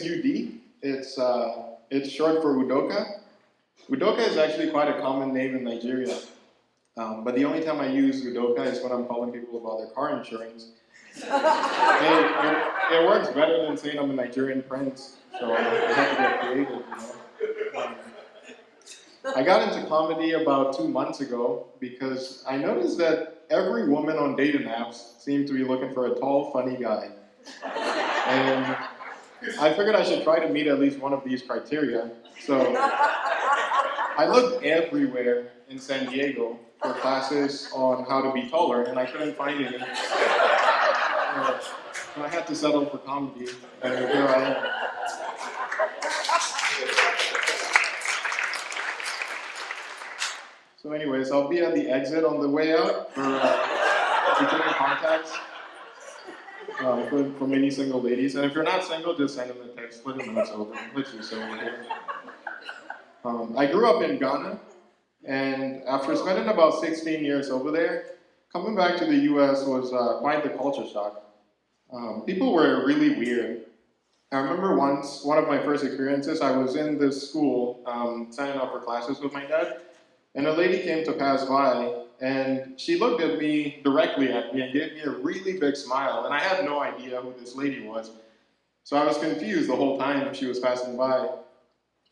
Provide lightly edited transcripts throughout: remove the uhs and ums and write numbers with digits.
UD. It's short for Udoka. Udoka is actually quite a common name in Nigeria. But the only time I use Udoka is when I'm calling people about their car insurance. It works better than saying I'm a Nigerian prince, so I have to get creative, I got into comedy about 2 months ago because I noticed that every woman on dating apps seemed to be looking for a tall, funny guy. And I figured I should try to meet at least one of these criteria. So I looked everywhere in San Diego for classes on how to be taller, and I couldn't find any. So I had to settle for comedy, and here I am. So anyways, I'll be at the exit on the way out for returning contacts from any single ladies. And if you're not single, just send them a text, let them know it's over. Literally so here. I grew up in Ghana, and after spending about 16 years over there, coming back to the US was quite the culture shock. People were really weird. I remember once, one of my first experiences, I was in this school signing up for classes with my dad, and a lady came to pass by, and she looked at me, directly at me, and gave me a really big smile, and I had no idea who this lady was. So I was confused the whole time she was passing by.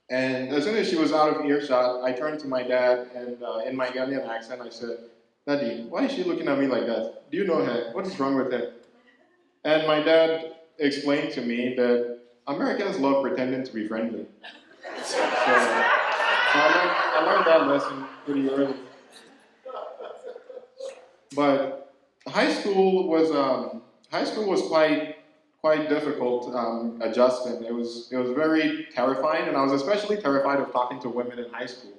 And as soon as she was out of earshot, I turned to my dad, and in my Ghanaian accent, I said, "Daddy, why is she looking at me like that? Do you know her? What is wrong with her?" And my dad explained to me that Americans love pretending to be friendly. So I learned that lesson pretty early. But high school was quite difficult adjusting. It was very terrifying, and I was especially terrified of talking to women in high school.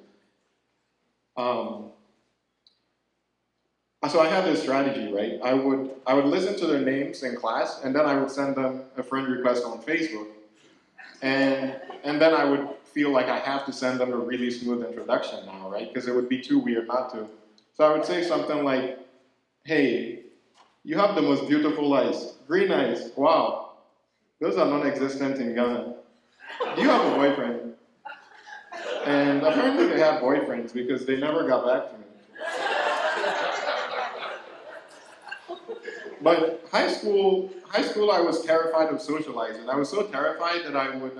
So I had this strategy, right? I would listen to their names in class, and then I would send them a friend request on Facebook, and then I would feel like I have to send them a really smooth introduction now, right? Because it would be too weird not to. So I would say something like, "Hey, you have the most beautiful eyes, green eyes. Wow, those are non-existent in Ghana. Do you have a boyfriend?" And apparently they had boyfriends because they never got back to me. But high school, I was terrified of socializing. I was so terrified that I would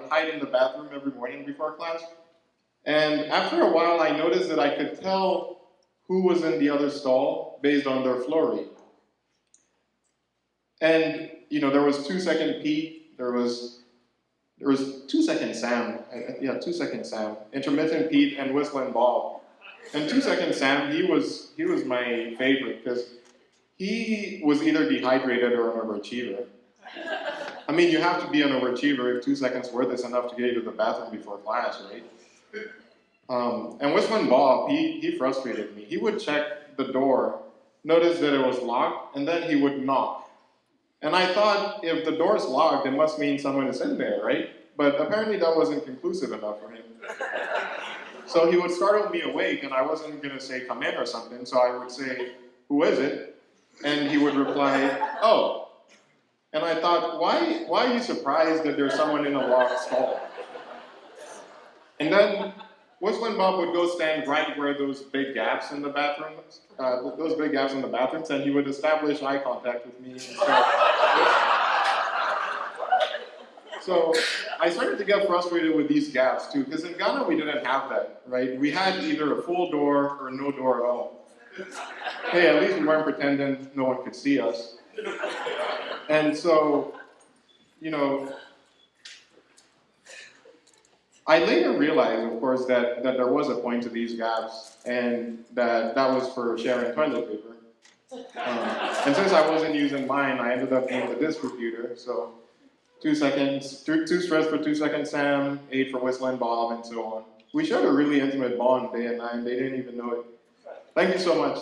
hide in the bathroom every morning before class. And after a while, I noticed that I could tell who was in the other stall based on their floor rate. And there was 2-second Pete, there was 2-second Sam, 2-second Sam, intermittent Pete, and whistling Bob. And 2-second Sam, he was my favorite because he was either dehydrated or an overachiever. I mean, you have to be an overachiever if 2 seconds worth is enough to get you to the bathroom before class, right? And whistling Bob, he frustrated me. He would check the door, notice that it was locked, and then he would knock. And I thought, if the door's locked, it must mean someone is in there, right? But apparently that wasn't conclusive enough for him. So he would startle me awake, and I wasn't going to say, "Come in," or something, so I would say, "Who is it?" And he would reply, "Oh." And I thought, why are you surprised that there's someone in a locked stall? And then Whistling Bob would go stand right where those big gaps in the bathrooms, and he would establish eye contact with me and start. So I started to get frustrated with these gaps too, because in Ghana we didn't have that, right? We had either a full door or no door at all. Hey, at least we weren't pretending no one could see us. And so, I later realized, of course, that there was a point to these gaps, and that was for sharing toilet paper. And since I wasn't using mine, I ended up being the distributor. So 2 seconds, 2 stress for 2-second Sam, 8 for whistling Bob, and so on. We shared a really intimate bond day and night. They didn't even know it. Thank you so much.